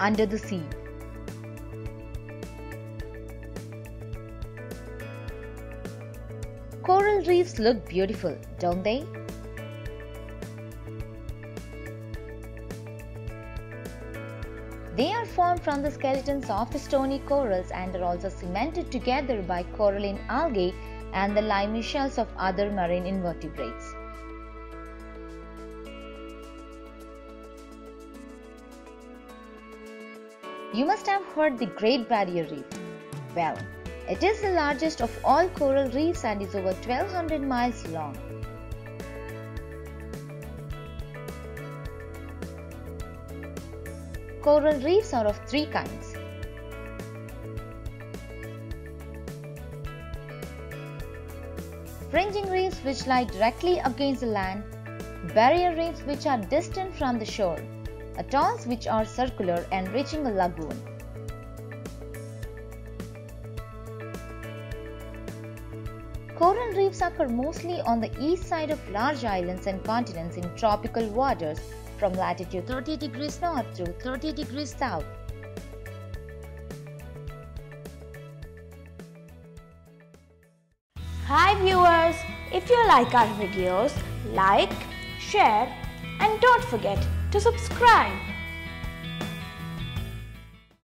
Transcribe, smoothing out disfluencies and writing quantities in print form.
under the sea. Coral reefs look beautiful, don't they? They are formed from the skeletons of the stony corals and are also cemented together by coralline algae and the limy shells of other marine invertebrates. You must have heard the Great Barrier Reef. Well, it is the largest of all coral reefs and is over 1200 miles long. Coral reefs are of three kinds. Fringing reefs which lie directly against the land, barrier reefs which are distant from the shore, atolls which are circular and reaching a lagoon. Coral reefs occur mostly on the east side of large islands and continents in tropical waters from latitude 30 degrees north to 30 degrees south. Hi viewers, if you like our videos, like, share and don't forget to subscribe.